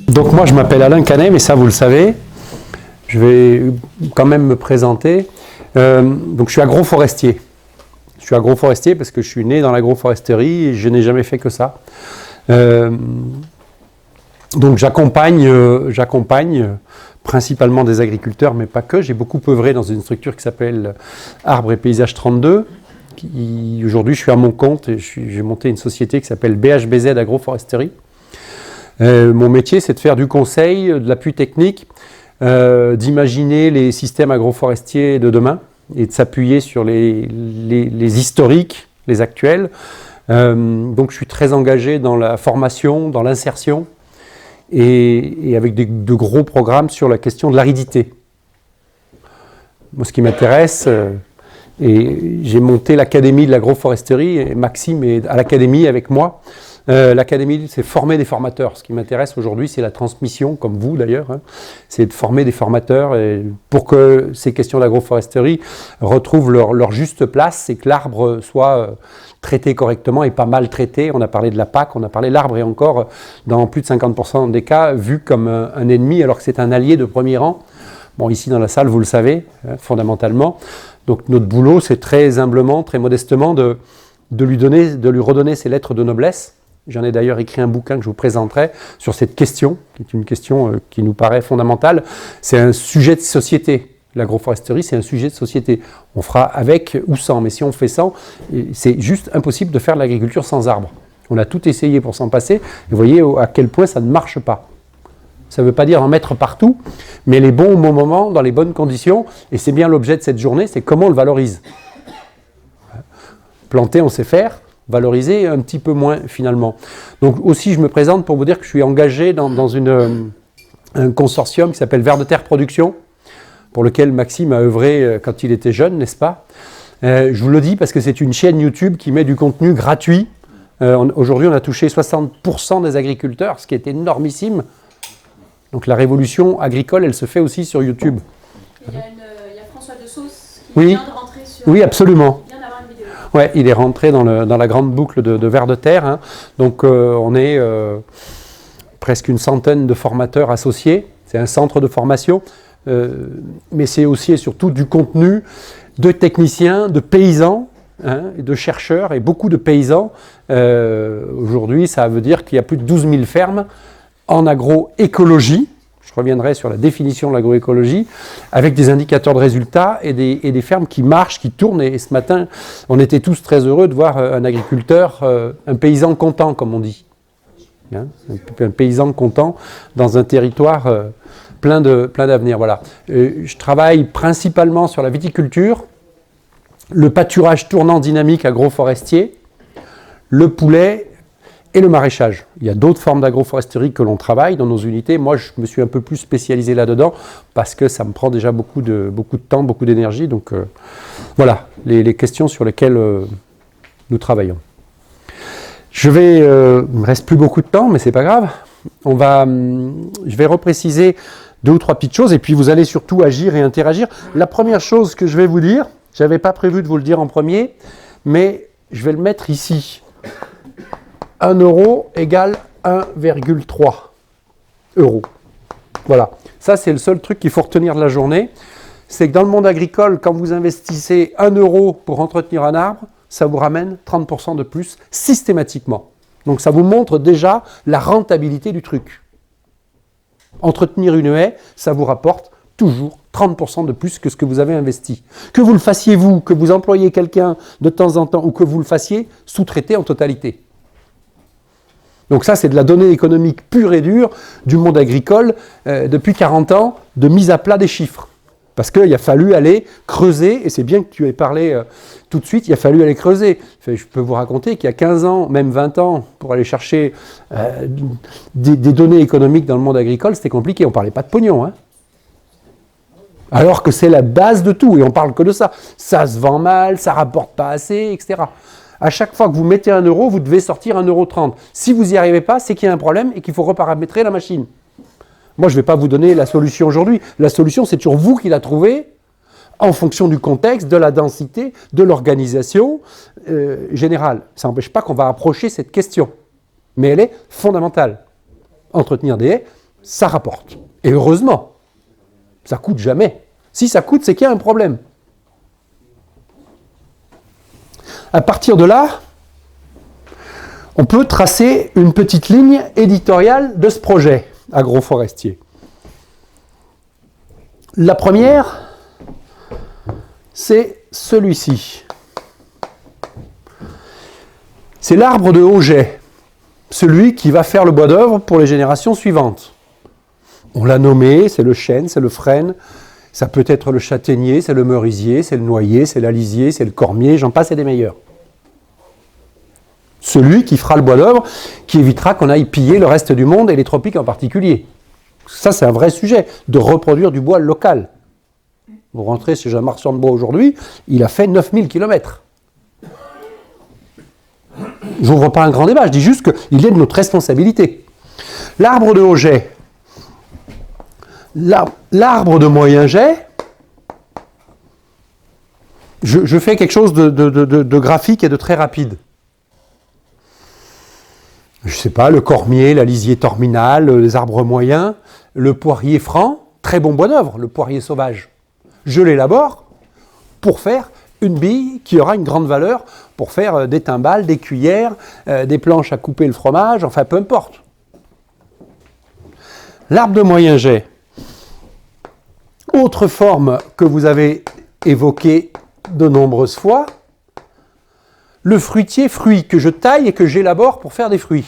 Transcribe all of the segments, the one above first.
Donc moi je m'appelle Alain Canet, mais ça vous le savez. Je vais quand même me présenter. Donc je suis agroforestier. Je suis agroforestier parce que je suis né dans l'agroforesterie et je n'ai jamais fait que ça. Donc j'accompagne principalement des agriculteurs, mais pas que. J'ai beaucoup œuvré dans une structure qui s'appelle Arbres et Paysages 32. Aujourd'hui, je suis à mon compte et j'ai monté une société qui s'appelle BHBZ Agroforesterie. Mon métier, c'est de faire du conseil, de l'appui technique, d'imaginer les systèmes agroforestiers de demain et de s'appuyer sur les historiques, les actuels. Donc je suis très engagé dans la formation, dans l'insertion et avec de gros programmes sur la question de l'aridité. Moi, ce qui m'intéresse, et j'ai monté l'académie de l'agroforesterie, et Maxime est à l'académie avec moi. L'académie, c'est former des formateurs. Ce qui m'intéresse aujourd'hui, c'est la transmission, comme vous d'ailleurs, hein. C'est de former des formateurs pour que ces questions d'agroforesterie retrouvent leur juste place et que l'arbre soit traité correctement et pas mal traité. On a parlé de la PAC, on a parlé de l'arbre et encore, dans plus de 50% des cas, vu comme un ennemi alors que c'est un allié de premier rang. Bon, ici dans la salle, vous le savez, fondamentalement. Donc notre boulot, c'est très humblement, très modestement de lui redonner ses lettres de noblesse. J'en ai d'ailleurs écrit un bouquin que je vous présenterai sur cette question, qui est une question qui nous paraît fondamentale. C'est un sujet de société. L'agroforesterie, c'est un sujet de société. On fera avec ou sans, mais si on fait sans, c'est juste impossible de faire de l'agriculture sans arbres. On a tout essayé pour s'en passer, et vous voyez à quel point ça ne marche pas. Ça ne veut pas dire en mettre partout, mais les bons au bon moment, dans les bonnes conditions, et c'est bien l'objet de cette journée, c'est comment on le valorise. Planter, on sait faire. Valoriser un petit peu moins finalement. Donc aussi je me présente pour vous dire que je suis engagé dans un consortium qui s'appelle Vers de Terre Production, pour lequel Maxime a œuvré quand il était jeune, n'est-ce pas? Je vous le dis parce que c'est une chaîne YouTube qui met du contenu gratuit. Aujourd'hui on a touché 60% des agriculteurs, ce qui est énormissime. Donc la révolution agricole, elle se fait aussi sur YouTube. Il y a François de Sauce qui vient de rentrer sur... Oui, absolument. Ouais, il est rentré dans la grande boucle de Vers de Terre. Hein. Donc on est presque une centaine de formateurs associés. C'est un centre de formation, mais c'est aussi et surtout du contenu de techniciens, de paysans, hein, et de chercheurs, et beaucoup de paysans. Aujourd'hui, ça veut dire qu'il y a plus de 12 000 fermes en agroécologie. Je reviendrai sur la définition de l'agroécologie, avec des indicateurs de résultats et des fermes qui marchent, qui tournent. Et ce matin, on était tous très heureux de voir un agriculteur, un paysan content, comme on dit. Hein, un paysan content dans un territoire plein d'avenir. Voilà. Je travaille principalement sur la viticulture, le pâturage tournant dynamique agroforestier, le poulet et le maraîchage. Il y a d'autres formes d'agroforesterie que l'on travaille dans nos unités. Moi, je me suis un peu plus spécialisé là-dedans parce que ça me prend déjà beaucoup de temps, beaucoup d'énergie. Donc voilà les questions sur lesquelles nous travaillons. Il me reste plus beaucoup de temps, mais c'est pas grave. Je vais repréciser 2 ou 3 petites choses et puis vous allez surtout agir et interagir. La première chose que je vais vous dire, je n'avais pas prévu de vous le dire en premier, mais je vais le mettre ici. 1 euro égale 1,3 euros. Voilà. Ça, c'est le seul truc qu'il faut retenir de la journée. C'est que dans le monde agricole, quand vous investissez 1 euro pour entretenir un arbre, ça vous ramène 30% de plus systématiquement. Donc, ça vous montre déjà la rentabilité du truc. Entretenir une haie, ça vous rapporte toujours 30% de plus que ce que vous avez investi. Que vous le fassiez vous, que vous employiez quelqu'un de temps en temps, ou que vous le fassiez sous-traiter en totalité. Donc ça, c'est de la donnée économique pure et dure du monde agricole depuis 40 ans de mise à plat des chiffres. Parce qu'il a fallu aller creuser, et c'est bien que tu aies parlé tout de suite, il a fallu aller creuser. Je peux vous raconter qu'il y a 15 ans, même 20 ans, pour aller chercher des données économiques dans le monde agricole, c'était compliqué, on ne parlait pas de pognon. Hein. Alors que c'est la base de tout, et on ne parle que de ça. Ça se vend mal, ça ne rapporte pas assez, etc. À chaque fois que vous mettez 1 euro, vous devez sortir 1,30 €. Si vous n'y arrivez pas, c'est qu'il y a un problème et qu'il faut reparamétrer la machine. Moi, je ne vais pas vous donner la solution aujourd'hui. La solution, c'est toujours vous qui la trouvez en fonction du contexte, de la densité, de l'organisation générale. Ça n'empêche pas qu'on va approcher cette question. Mais elle est fondamentale. Entretenir des haies, ça rapporte. Et heureusement, ça coûte jamais. Si ça coûte, c'est qu'il y a un problème. À partir de là, on peut tracer une petite ligne éditoriale de ce projet agroforestier. La première, c'est celui-ci. C'est l'arbre de Auget, celui qui va faire le bois d'œuvre pour les générations suivantes. On l'a nommé, c'est le chêne, c'est le frêne, ça peut être le châtaignier, c'est le merisier, c'est le noyer, c'est l'alisier, c'est le cormier, j'en passe et des meilleurs. Celui qui fera le bois d'œuvre, qui évitera qu'on aille piller le reste du monde et les tropiques en particulier. Ça, c'est un vrai sujet, de reproduire du bois local. Vous rentrez chez un marchand de bois aujourd'hui, il a fait 9000 km. Je n'ouvre pas un grand débat, je dis juste qu'il est de notre responsabilité. L'arbre de haut jet, l'arbre de moyen jet, je fais quelque chose de graphique et de très rapide. Je ne sais pas, le cormier, l'alisier terminal, les arbres moyens, le poirier franc, très bon bois d'œuvre, le poirier sauvage. Je l'élabore pour faire une bille qui aura une grande valeur pour faire des timbales, des cuillères, des planches à couper le fromage, enfin peu importe. L'arbre de moyen jet. Autre forme que vous avez évoquée de nombreuses fois, le fruitier fruit que je taille et que j'élabore pour faire des fruits.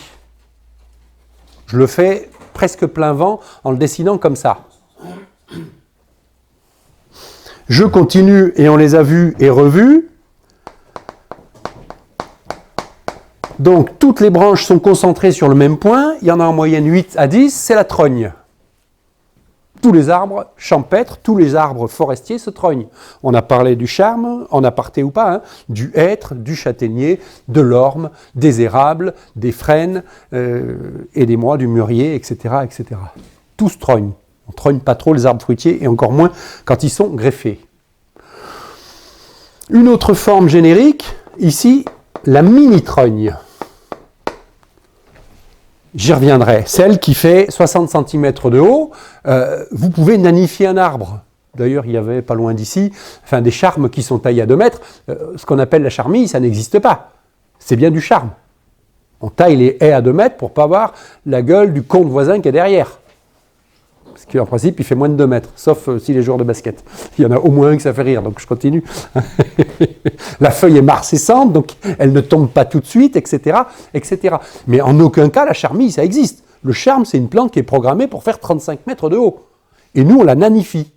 Je le fais presque plein vent en le dessinant comme ça. Je continue et on les a vus et revus. Donc toutes les branches sont concentrées sur le même point. Il y en a en moyenne 8 à 10, c'est la trogne. Tous les arbres champêtres, tous les arbres forestiers se trognent. On a parlé du charme, en aparté ou pas, hein, du hêtre, du châtaignier, de l'orme, des érables, des frênes, aidez-moi, du mûrier, etc., etc. Tous trognent. On ne trogne pas trop les arbres fruitiers et encore moins quand ils sont greffés. Une autre forme générique, ici, la mini-trogne. J'y reviendrai. Celle qui fait 60 cm de haut, vous pouvez nanifier un arbre. D'ailleurs, il y avait pas loin d'ici, des charmes qui sont taillés à 2 mètres. Ce qu'on appelle la charmille, ça n'existe pas. C'est bien du charme. On taille les haies à 2 mètres pour ne pas avoir la gueule du con de voisin qui est derrière. Parce qu'en principe, il fait moins de 2 mètres, sauf si les joueurs de basket. Il y en a au moins un que ça fait rire, donc je continue. La feuille est marcescente, donc elle ne tombe pas tout de suite, etc., etc. Mais en aucun cas, la charmille, ça existe. Le charme, c'est une plante qui est programmée pour faire 35 mètres de haut. Et nous, on la nanifie.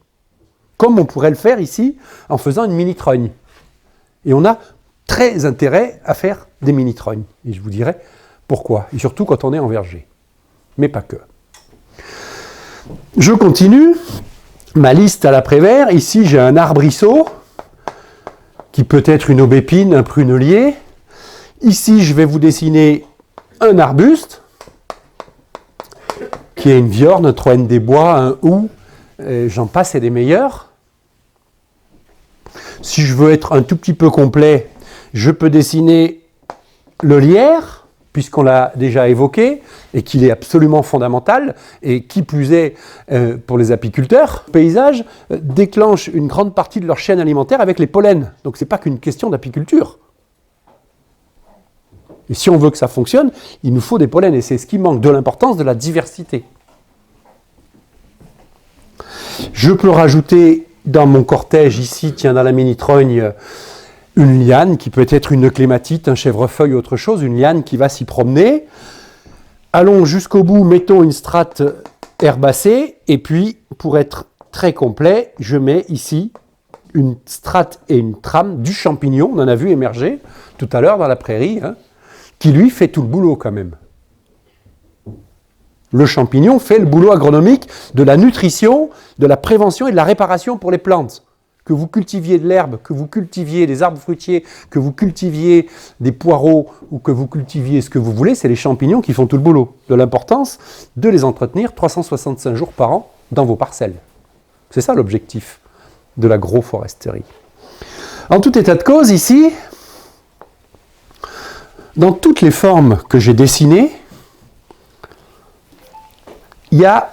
Comme on pourrait le faire ici, en faisant une mini-trogne. Et on a très intérêt à faire des mini-trognes. Et je vous dirai pourquoi. Et surtout quand on est en verger. Mais pas que. Je continue ma liste à l'après-vert. Ici, j'ai un arbrisseau qui peut être une aubépine, un prunelier. Ici, je vais vous dessiner un arbuste qui est une viorne, un troène des bois, un houx, j'en passe et des meilleurs. Si je veux être un tout petit peu complet, je peux dessiner le lierre, puisqu'on l'a déjà évoqué, et qu'il est absolument fondamental, et qui plus est pour les apiculteurs. Le paysage déclenche une grande partie de leur chaîne alimentaire avec les pollens. Donc ce n'est pas qu'une question d'apiculture. Et si on veut que ça fonctionne, il nous faut des pollens, et c'est ce qui manque, de l'importance de la diversité. Je peux rajouter dans mon cortège ici, tiens, dans la mini-trogne, une liane qui peut être une clématite, un chèvrefeuille, autre chose, une liane qui va s'y promener. Allons jusqu'au bout, mettons une strate herbacée, et puis, pour être très complet, je mets ici une strate et une trame du champignon, on en a vu émerger tout à l'heure dans la prairie, hein, qui lui fait tout le boulot quand même. Le champignon fait le boulot agronomique de la nutrition, de la prévention et de la réparation pour les plantes. Que vous cultiviez de l'herbe, que vous cultiviez des arbres fruitiers, que vous cultiviez des poireaux ou que vous cultiviez ce que vous voulez, c'est les champignons qui font tout le boulot. De l'importance de les entretenir 365 jours par an dans vos parcelles. C'est ça l'objectif de l'agroforesterie. En tout état de cause, ici, dans toutes les formes que j'ai dessinées, il y a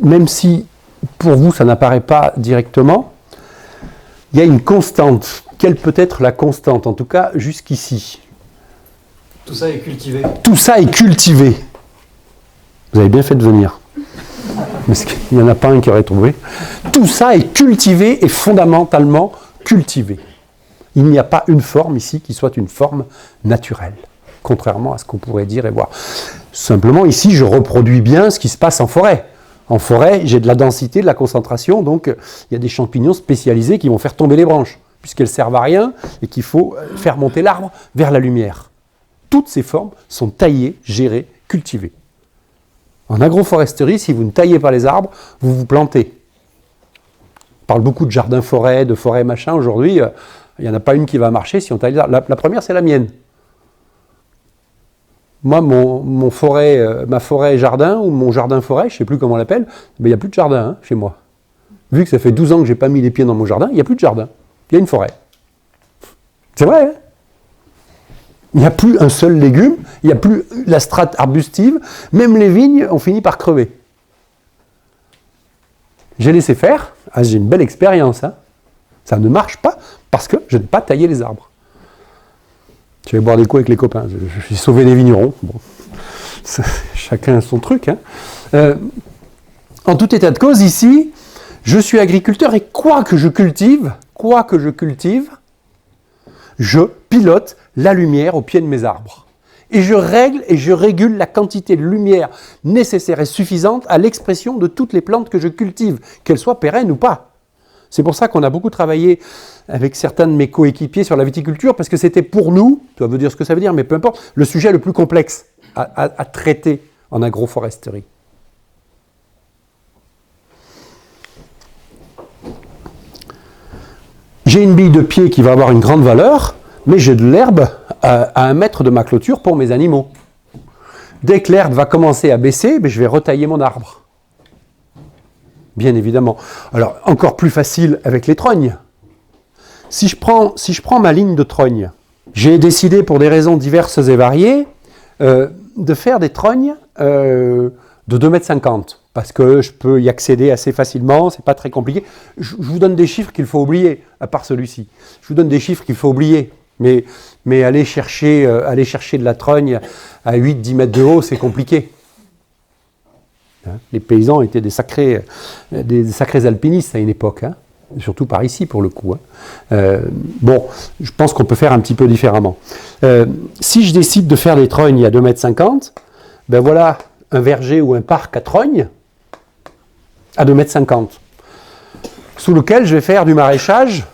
même si pour vous ça n'apparaît pas directement, il y a une constante. Quelle peut être la constante, en tout cas jusqu'ici? Tout ça est cultivé. Tout ça est cultivé. Vous avez bien fait de venir. Parce qu'il n'y en a pas un qui aurait trouvé. Tout ça est cultivé et fondamentalement cultivé. Il n'y a pas une forme ici qui soit une forme naturelle, contrairement à ce qu'on pourrait dire et voir. Simplement, ici, je reproduis bien ce qui se passe en forêt. En forêt, j'ai de la densité, de la concentration, donc il y a des champignons spécialisés qui vont faire tomber les branches, puisqu'elles servent à rien et qu'il faut faire monter l'arbre vers la lumière. Toutes ces formes sont taillées, gérées, cultivées. En agroforesterie, si vous ne taillez pas les arbres, vous vous plantez. On parle beaucoup de jardin-forêt, de forêt machin. Aujourd'hui, il n'y en a pas une qui va marcher si on taille les arbres. La première, c'est la mienne. Moi, ma forêt-jardin ou mon jardin-forêt, je ne sais plus comment on l'appelle, mais il n'y a plus de jardin chez moi. Vu que ça fait 12 ans que je n'ai pas mis les pieds dans mon jardin, il n'y a plus de jardin. Il y a une forêt. C'est vrai, hein? Il n'y a plus un seul légume, il n'y a plus la strate arbustive, même les vignes ont fini par crever. J'ai laissé faire, j'ai une belle expérience. Hein. Ça ne marche pas parce que je n'ai pas taillé les arbres. Je vais boire des coups avec les copains, j'ai sauvé des vignerons. Bon. Chacun son truc. Hein. En tout état de cause, ici, je suis agriculteur et quoi que je cultive, je pilote la lumière au pied de mes arbres. Et je règle et je régule la quantité de lumière nécessaire et suffisante à l'expression de toutes les plantes que je cultive, qu'elles soient pérennes ou pas. C'est pour ça qu'on a beaucoup travaillé avec certains de mes coéquipiers sur la viticulture, parce que c'était pour nous, tu vas dire ce que ça veut dire, mais peu importe, le sujet le plus complexe à traiter en agroforesterie. J'ai une bille de pied qui va avoir une grande valeur, mais j'ai de l'herbe à 1 mètre de ma clôture pour mes animaux. Dès que l'herbe va commencer à baisser, je vais retailler mon arbre. Bien évidemment. Alors, encore plus facile avec les trognes. Si je prends ma ligne de trogne, j'ai décidé pour des raisons diverses et variées de faire des trognes de 2,50 m. Parce que je peux y accéder assez facilement, c'est pas très compliqué. Je vous donne des chiffres qu'il faut oublier, à part celui-ci. Je vous donne des chiffres qu'il faut oublier. Mais aller chercher de la trogne à 8-10 mètres de haut, c'est compliqué. Hein, les paysans étaient des sacrés alpinistes à une époque, hein, surtout par ici pour le coup. Hein. Bon, je pense qu'on peut faire un petit peu différemment. Si je décide de faire des trognes à 2,50 m, ben voilà un verger ou un parc à trognes à 2,50 m, sous lequel je vais faire du maraîchage,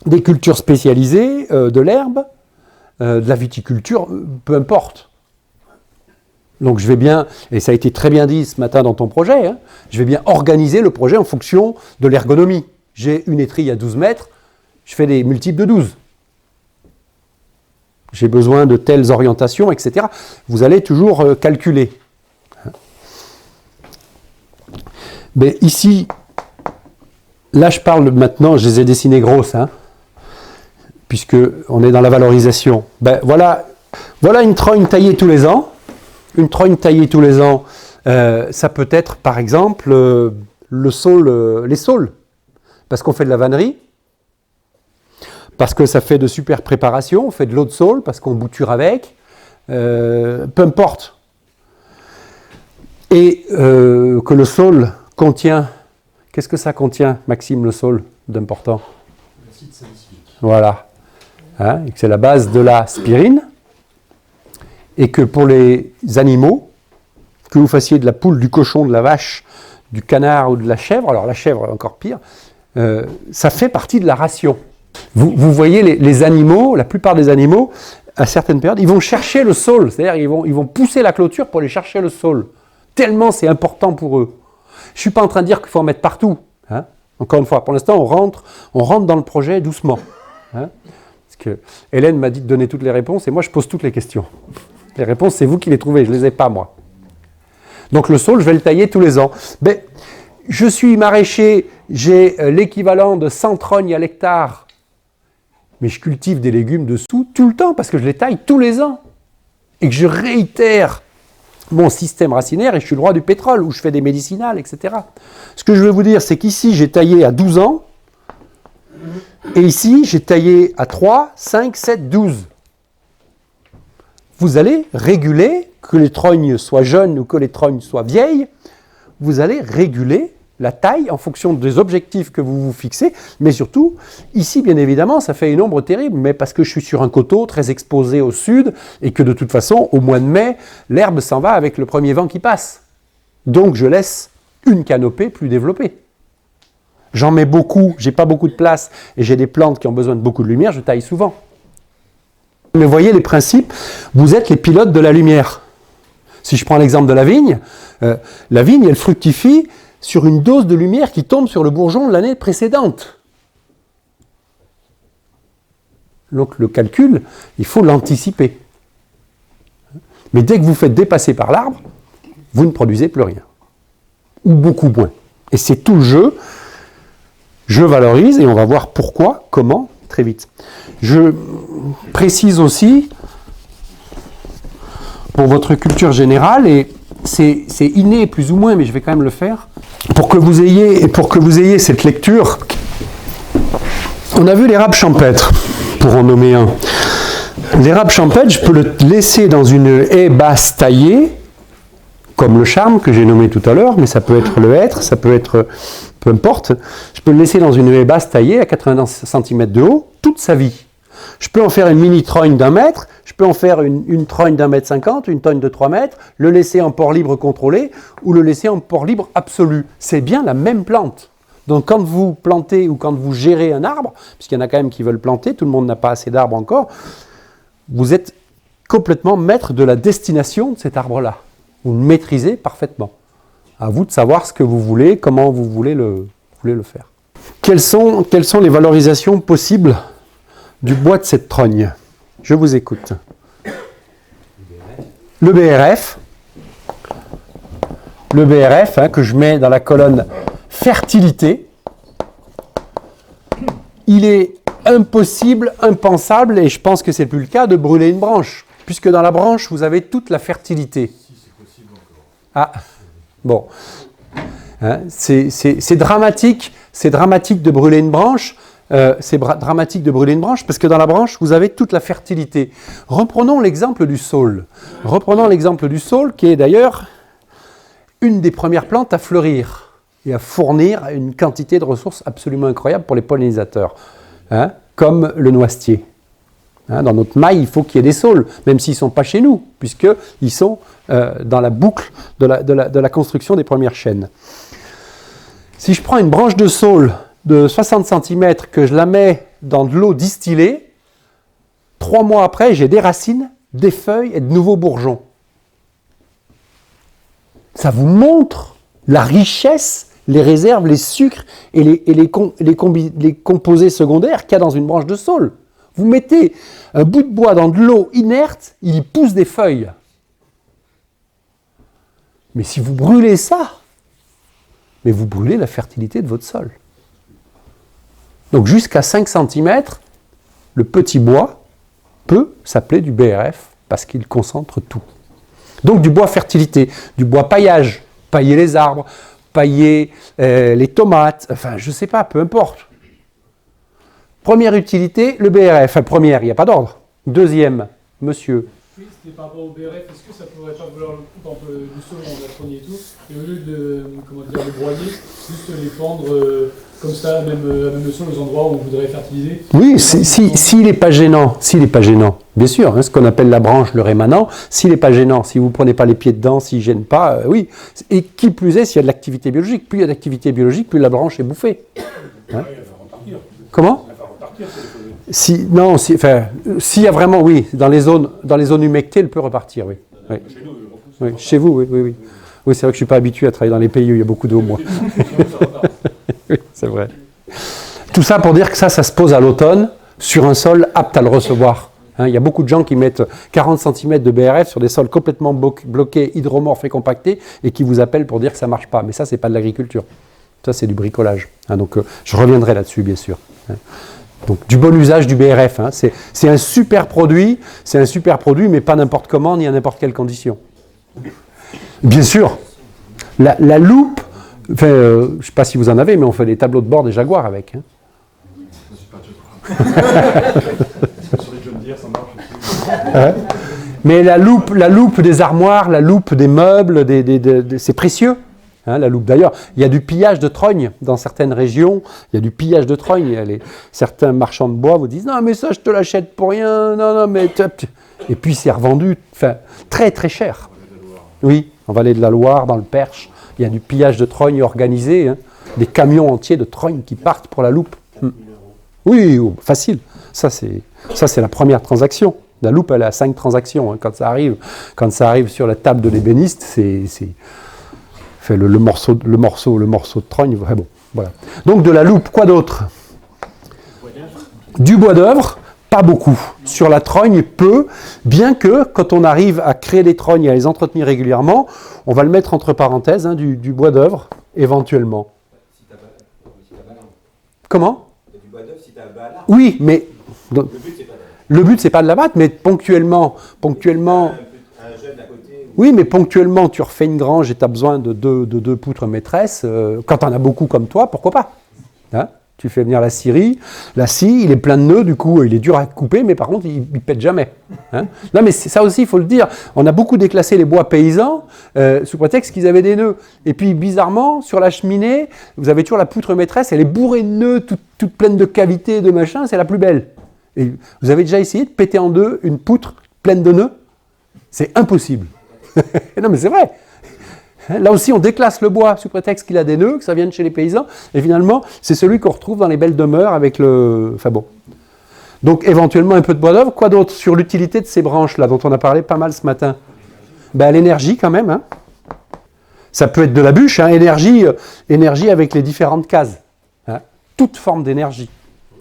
des cultures spécialisées, de l'herbe, de la viticulture, peu importe. Donc je vais bien, et ça a été très bien dit ce matin dans ton projet, hein, je vais bien organiser le projet en fonction de l'ergonomie. J'ai une étrille à 12 mètres, je fais des multiples de 12. J'ai besoin de telles orientations, etc. Vous allez toujours calculer. Mais ici, là je parle maintenant, je les ai dessinées grosses, hein, puisqu'on est dans la valorisation. Ben, voilà une trogne taillée tous les ans. Une trogne taillée tous les ans, ça peut être par exemple les saules, parce qu'on fait de la vannerie, parce que ça fait de super préparations, on fait de l'eau de saule, parce qu'on bouture avec, peu importe. Et que le saule contient, qu'est-ce que ça contient, Maxime, le saule d'important? L'acide salicylique. Voilà, hein, et que c'est la base de la spirine. Et que pour les animaux, que vous fassiez de la poule, du cochon, de la vache, du canard ou de la chèvre, alors la chèvre encore pire, ça fait partie de la ration. Vous voyez les animaux, la plupart des animaux, à certaines périodes, ils vont chercher le saule, c'est-à-dire ils vont pousser la clôture pour aller chercher le saule, tellement c'est important pour eux. Je ne suis pas en train de dire qu'il faut en mettre partout. Hein. Encore une fois, pour l'instant, on rentre dans le projet doucement. Hein. Parce que Hélène m'a dit de donner toutes les réponses et moi je pose toutes les questions. Les réponses, c'est vous qui les trouvez, je ne les ai pas, moi. Donc le saule, je vais le tailler tous les ans. Mais je suis maraîcher, j'ai l'équivalent de 100 trognes à l'hectare. Mais je cultive des légumes dessous tout le temps, parce que je les taille tous les ans. Et que je réitère mon système racinaire et je suis le roi du pétrole, où je fais des médicinales, etc. Ce que je veux vous dire, c'est qu'ici, j'ai taillé à 12 ans, et ici, j'ai taillé à 3, 5, 7, 12. Vous allez réguler, que les trognes soient jeunes ou que les trognes soient vieilles, vous allez réguler la taille en fonction des objectifs que vous vous fixez, mais surtout, ici, bien évidemment, ça fait une ombre terrible, mais parce que je suis sur un coteau très exposé au sud, et que de toute façon, au mois de mai, l'herbe s'en va avec le premier vent qui passe. Donc, je laisse une canopée plus développée. J'en mets beaucoup, j'ai pas beaucoup de place, et j'ai des plantes qui ont besoin de beaucoup de lumière, je taille souvent. Mais voyez les principes, vous êtes les pilotes de la lumière. Si je prends l'exemple de la vigne, elle fructifie sur une dose de lumière qui tombe sur le bourgeon de l'année précédente. Donc le calcul, il faut l'anticiper. Mais dès que vous faites dépasser par l'arbre, vous ne produisez plus rien. Ou beaucoup moins. Et c'est tout le jeu. Je valorise et on va voir pourquoi, comment, très vite. Je précise aussi, pour votre culture générale, et c'est inné plus ou moins, mais je vais quand même le faire, pour que vous ayez cette lecture. On a vu l'érable champêtre, pour en nommer un. L'érable champêtre, je peux le laisser dans une haie basse taillée, comme le charme que j'ai nommé tout à l'heure, mais ça peut être le hêtre, ça peut être, peu importe. Je peux le laisser dans une haie basse taillée à 80 cm de haut, toute sa vie. Je peux en faire une mini trogne d'1 mètre, je peux en faire une trogne d'1 mètre 50, une trogne de 3 mètres, le laisser en port libre contrôlé ou le laisser en port libre absolu. C'est bien la même plante. Donc quand vous plantez ou quand vous gérez un arbre, puisqu'il y en a quand même qui veulent planter, tout le monde n'a pas assez d'arbres encore, vous êtes complètement maître de la destination de cet arbre-là. Vous le maîtrisez parfaitement. À vous de savoir ce que vous voulez, comment vous voulez le faire. Quelles sont les valorisations possibles du bois de cette trogne? Je vous écoute. Le BRF. Le BRF, que je mets dans la colonne fertilité. Il est impossible, impensable, et je pense que c'est plus le cas, de brûler une branche, puisque dans la branche, vous avez toute la fertilité. Si, c'est possible encore. Ah, bon. C'est dramatique de brûler une branche. C'est dramatique de brûler une branche parce que dans la branche, vous avez toute la fertilité. Reprenons l'exemple du saule. Reprenons l'exemple du saule qui est d'ailleurs une des premières plantes à fleurir et à fournir une quantité de ressources absolument incroyable pour les pollinisateurs, comme le noisetier. Dans notre maille, il faut qu'il y ait des saules, même s'ils ne sont pas chez nous, puisqu'ils sont dans la boucle de la construction des premières chaînes. Si je prends une branche de saule de 60 cm, que je la mets dans de l'eau distillée, 3 mois après, j'ai des racines, des feuilles et de nouveaux bourgeons. Ça vous montre la richesse, les réserves, les sucres et les composés secondaires qu'il y a dans une branche de saule. Vous mettez un bout de bois dans de l'eau inerte, il y pousse des feuilles. Mais si vous brûlez ça, mais vous brûlez la fertilité de votre sol. Donc jusqu'à 5 cm, le petit bois peut s'appeler du BRF parce qu'il concentre tout. Donc du bois fertilité, du bois paillage, pailler les arbres, pailler les tomates, enfin je ne sais pas, peu importe. Première utilité, le BRF. Enfin première, il n'y a pas d'ordre. Deuxième, monsieur. Oui, c'était par rapport au BRF. Est-ce que ça pourrait pas vouloir le coup, par exemple, du saule, on l'a soigné et tout, et au lieu de le broyer, juste les pendre comme ça, même le sol aux endroits où vous voudrez fertiliser? Oui, s'il n'est pas gênant, bien sûr, ce qu'on appelle la branche, le rémanent, s'il n'est pas gênant, si vous ne prenez pas les pieds dedans, s'il ne gêne pas, oui. Et qui plus est, s'il y a de l'activité biologique, plus il y a d'activité biologique, plus la branche est bouffée. Comment? S'il y a vraiment, oui, dans les zones humectées, elle peut repartir, oui. Oui. Oui, chez vous, oui. Oui, c'est vrai que je ne suis pas habitué à travailler dans les pays où il y a beaucoup d'eau, moi. Oui, c'est vrai. Tout ça pour dire que ça se pose à l'automne sur un sol apte à le recevoir. Il y a beaucoup de gens qui mettent 40 cm de BRF sur des sols complètement bloqués, hydromorphes et compactés, et qui vous appellent pour dire que ça ne marche pas. Mais ça, ce n'est pas de l'agriculture. Ça, c'est du bricolage. Donc, je reviendrai là-dessus, bien sûr. Donc, du bon usage du BRF. C'est un super produit, mais pas n'importe comment, ni à n'importe quelle condition. Bien sûr. La loupe, enfin, je ne sais pas si vous en avez, mais on fait des tableaux de bord des Jaguars avec. Hein. Je suis pas Jaguar. Sur les John Deere, ça marche aussi. Mais la loupe des armoires, la loupe des meubles, c'est précieux. Hein, la loupe. D'ailleurs, il y a du pillage de trognes dans certaines régions. Il y a du pillage de trognes. Certains marchands de bois vous disent non, mais ça, je te l'achète pour rien. Non, mais et puis c'est revendu, très très cher. Oui, en Vallée de la Loire, dans le Perche, il y a du pillage de trognes organisé. Hein, des camions entiers de trognes qui partent pour la loupe. Oui, facile. Ça c'est la première transaction. La loupe, elle a 5 transactions. Hein. Quand ça arrive sur la table de l'ébéniste, c'est le morceau de trogne. Bon, voilà. Donc de la loupe, quoi d'autre? Du bois d'œuvre, pas beaucoup. Sur la trogne, peu, bien que quand on arrive à créer des trognes et à les entretenir régulièrement, on va le mettre entre parenthèses, hein, du bois d'œuvre, éventuellement. Si t'as pas l'un. Comment? Du bois d'œuvre si t'as pas l'un. Oui, mais donc, Le but c'est pas le but, c'est pas de d'aller. la battre, mais ponctuellement. Un jeune à côté. Oui, mais ponctuellement, tu refais une grange et tu as besoin de deux poutres maîtresses. Quand tu en as beaucoup comme toi, pourquoi pas? Hein, tu fais venir la scie, il est plein de nœuds, du coup, il est dur à couper, mais par contre, il pète jamais. Hein, non, mais ça aussi, il faut le dire. On a beaucoup déclassé les bois paysans sous prétexte qu'ils avaient des nœuds. Et puis, bizarrement, sur la cheminée, vous avez toujours la poutre maîtresse, elle est bourrée de nœuds, toute pleine de cavités, de machin, c'est la plus belle. Et vous avez déjà essayé de péter en deux une poutre pleine de nœuds? C'est impossible. Non, mais c'est vrai. Là aussi, on déclasse le bois sous prétexte qu'il a des nœuds, que ça vient de chez les paysans, et finalement, c'est celui qu'on retrouve dans les belles demeures avec le... Enfin bon. Donc, éventuellement, un peu de bois d'œuvre. Quoi d'autre sur l'utilité de ces branches-là, dont on a parlé pas mal ce matin? Ben, l'énergie, quand même. Hein. Ça peut être de la bûche, hein, énergie avec les différentes cases. Hein. Toute forme d'énergie.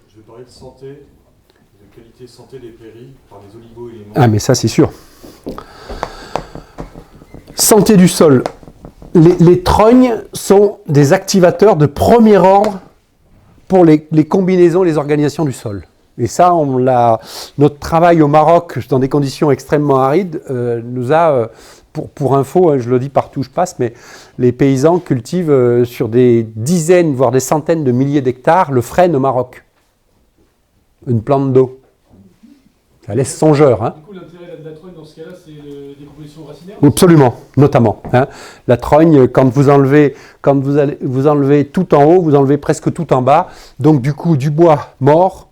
Je vais parler de santé, de qualité de santé des prairies par les oligo-éléments. Ah, mais ça, c'est sûr. Santé du sol. Les trognes sont des activateurs de premier ordre pour les combinaisons, les organisations du sol. Et ça, notre travail au Maroc, dans des conditions extrêmement arides, nous a, pour info, hein, je le dis partout où je passe, mais les paysans cultivent sur des dizaines, voire des centaines de milliers d'hectares, le frêne au Maroc. Une plante d'eau. Ça laisse songeur. Hein. Du coup, l'intérêt de la trogne dans ce cas-là, c'est la décomposition racinaire? Absolument, notamment. Hein. La trogne, quand vous enlevez tout en haut, vous enlevez presque tout en bas. Donc du coup, du bois mort,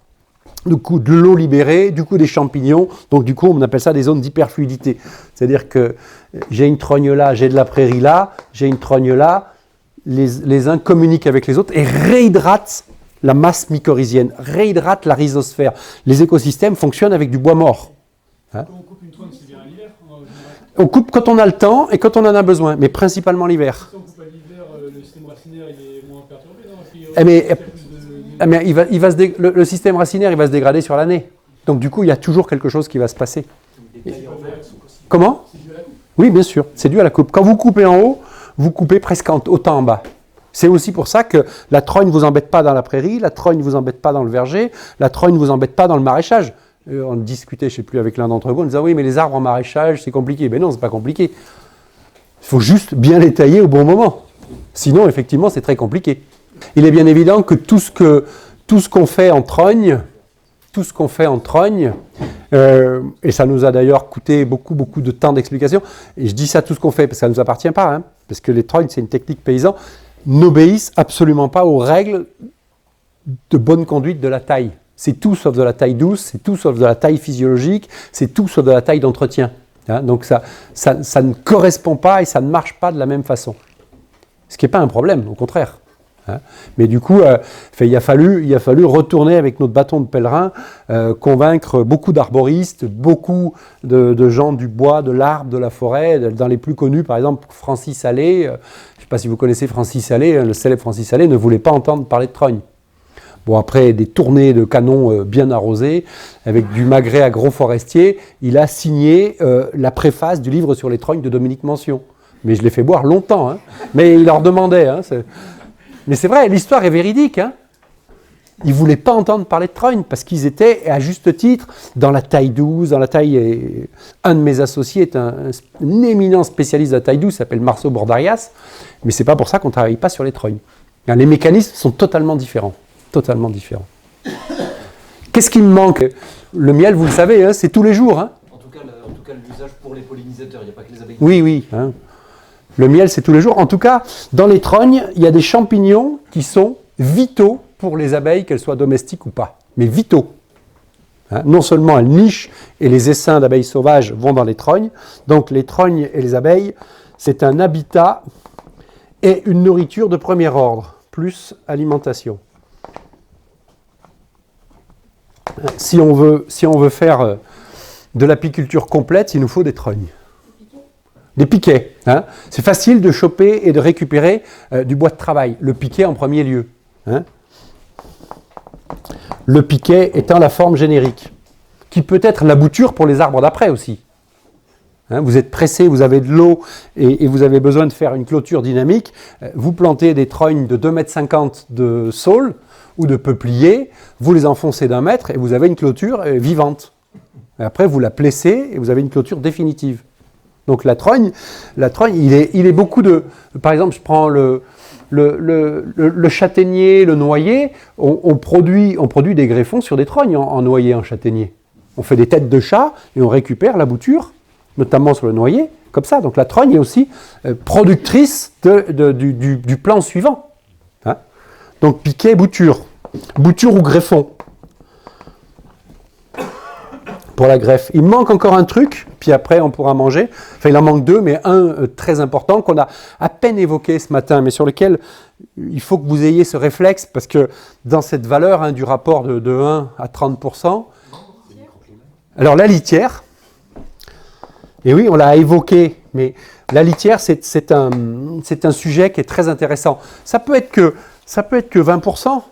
du coup de l'eau libérée, du coup des champignons. Donc du coup, on appelle ça des zones d'hyperfluidité. C'est-à-dire que j'ai une trogne là, j'ai de la prairie là, j'ai une trogne là. Les uns communiquent avec les autres et réhydratent la masse mycorhizienne, réhydrate la rhizosphère. Les écosystèmes fonctionnent avec du bois mort. Hein? Quand on coupe une trogne, c'est bien l'hiver en général. On coupe quand on a le temps et quand on en a besoin, mais principalement l'hiver. Si on coupe à l'hiver, le système racinaire il est moins perturbé, non? Puis, Le système racinaire, il va se dégrader sur l'année. Donc du coup, il y a toujours quelque chose qui va se passer. Comment? C'est dû à la coupe. Oui, bien sûr, c'est dû à la coupe. Quand vous coupez en haut, vous coupez presque autant en bas. C'est aussi pour ça que la trogne ne vous embête pas dans la prairie, la trogne ne vous embête pas dans le verger, la trogne ne vous embête pas dans le maraîchage. On discutait, je ne sais plus, avec l'un d'entre vous, on disait oui, mais les arbres en maraîchage, c'est compliqué. Mais non, ce n'est pas compliqué. Il faut juste bien les tailler au bon moment. Sinon, effectivement, c'est très compliqué. Il est bien évident que tout ce qu'on fait en trogne, et ça nous a d'ailleurs coûté beaucoup de temps d'explication, et je dis ça tout ce qu'on fait, parce que ça ne nous appartient pas, hein, parce que les trognes, c'est une technique paysan, n'obéissent absolument pas aux règles de bonne conduite de la taille. C'est tout sauf de la taille douce, c'est tout sauf de la taille physiologique, c'est tout sauf de la taille d'entretien. Hein, donc ça ne correspond pas et ça ne marche pas de la même façon. Ce qui n'est pas un problème, au contraire. Hein. Mais du coup, il a fallu retourner avec notre bâton de pèlerin, convaincre beaucoup d'arboristes, beaucoup de gens du bois, de l'arbre, de la forêt, dans les plus connus, par exemple Francis Allais. Je ne sais pas si vous connaissez Francis Allais, le célèbre Francis Allais ne voulait pas entendre parler de trogne. Bon, après des tournées de canons bien arrosées, avec du magret agroforestier, il a signé la préface du livre sur les trognes de Dominique Mention. Mais je l'ai fait boire longtemps, hein. Mais il leur demandait. Hein, mais c'est vrai, l'histoire est véridique. Hein. ils ne voulaient pas entendre parler de trogne parce qu'ils étaient, à juste titre, dans la taille 12, dans la taille... Un de mes associés est un éminent spécialiste de la taille 12, s'appelle Marceau Bordarias, mais ce n'est pas pour ça qu'on ne travaille pas sur les trognes. Les mécanismes sont totalement différents. Totalement différents. Qu'est-ce qui me manque? Le miel, vous le savez, hein, c'est tous les jours. Hein. En tout cas, l'usage pour les pollinisateurs, il n'y a pas que les abeilles. Oui, oui. Hein. Le miel, c'est tous les jours. En tout cas, dans les trognes, il y a des champignons qui sont vitaux pour les abeilles, qu'elles soient domestiques ou pas. Mais vitaux. Hein. Non seulement elles nichent et les essaims d'abeilles sauvages vont dans les trognes, donc les trognes et les abeilles, c'est un habitat et une nourriture de premier ordre, plus alimentation. Si on veut faire de l'apiculture complète, il nous faut des trognes. Des piquets. Hein. C'est facile de choper et de récupérer du bois de travail. Le piquet en premier lieu. Hein. Le piquet étant la forme générique, qui peut être la bouture pour les arbres d'après aussi. Hein, vous êtes pressé, vous avez de l'eau et vous avez besoin de faire une clôture dynamique. Vous plantez des trognes de 2,50 m de saule ou de peuplier, vous les enfoncez d'1 mètre et vous avez une clôture vivante. Et après, vous la plissez et vous avez une clôture définitive. Donc la trogne, il est beaucoup de... Par exemple, je prends le châtaignier, le noyer, on produit des greffons sur des trognes en noyer, en châtaignier. On fait des têtes de chat et on récupère la bouture, notamment sur le noyer, comme ça. Donc la trogne est aussi productrice du plan suivant. Hein. Donc piquet, bouture ou greffon. Pour la greffe. Il manque encore un truc, puis après on pourra manger. Enfin, il en manque 2, mais un très important qu'on a à peine évoqué ce matin, mais sur lequel il faut que vous ayez ce réflexe, parce que dans cette valeur hein, du rapport de 1 à 30%, alors la litière, et oui, on l'a évoqué, mais la litière, c'est un sujet qui est très intéressant. Ça peut être que 20%,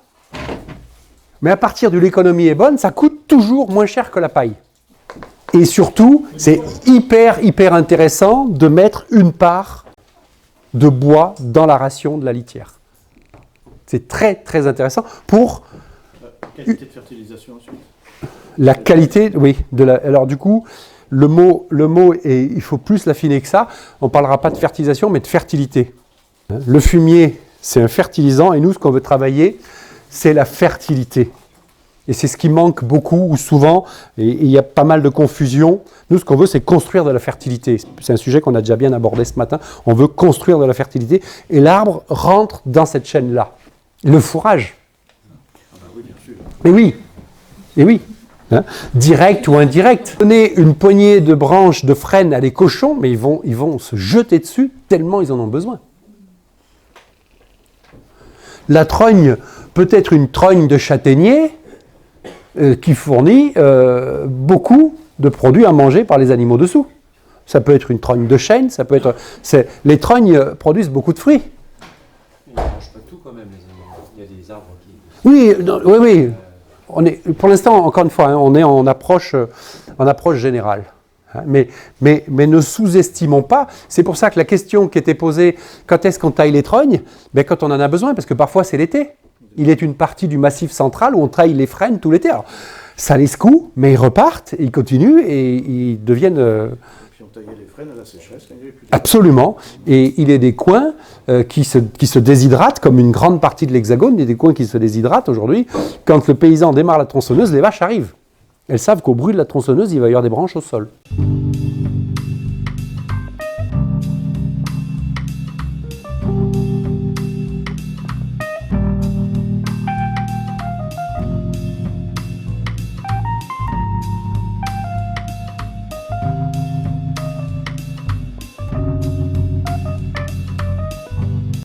mais à partir de l'économie est bonne, ça coûte toujours moins cher que la paille. Et surtout, c'est hyper intéressant de mettre une part de bois dans la ration de la litière. C'est très intéressant pour... La qualité de fertilisation ensuite. La qualité, oui. Alors du coup, le mot est, il faut plus l'affiner que ça. On ne parlera pas de fertilisation, mais de fertilité. Le fumier, c'est un fertilisant, et nous, ce qu'on veut travailler, c'est la fertilité. Et c'est ce qui manque beaucoup ou souvent, et il y a pas mal de confusion. Nous, ce qu'on veut, c'est construire de la fertilité. C'est un sujet qu'on a déjà bien abordé ce matin. On veut construire de la fertilité, et l'arbre rentre dans cette chaîne-là. Le fourrage. Oui, bien sûr. Et oui. Hein, direct ou indirect. Donner une poignée de branches de frêne à des cochons, mais ils vont se jeter dessus tellement ils en ont besoin. La trogne peut être une trogne de châtaignier, qui fournit beaucoup de produits à manger par les animaux dessous. Ça peut être une trogne de chêne, ça peut être... Les trognes produisent beaucoup de fruits. Ils ne mangent pas tout quand même, les animaux. Il y a des arbres qui... Oui. Pour l'instant, encore une fois, hein, on est en approche générale. Hein, mais ne sous-estimons pas. C'est pour ça que la question qui était posée, quand est-ce qu'on taille les trognes? Ben, quand on en a besoin, parce que parfois c'est l'été. Il est une partie du massif central où on taille les frênes tout l'été. Alors, ça les secoue, mais ils repartent, ils continuent et ils deviennent... Puis on taillait les frênes à la sécheresse quand il n'y avait plus de... Absolument. Et il y a des coins qui se déshydratent, comme une grande partie de l'Hexagone, il y a des coins qui se déshydratent aujourd'hui. Quand le paysan démarre la tronçonneuse, les vaches arrivent. Elles savent qu'au bruit de la tronçonneuse, il va y avoir des branches au sol.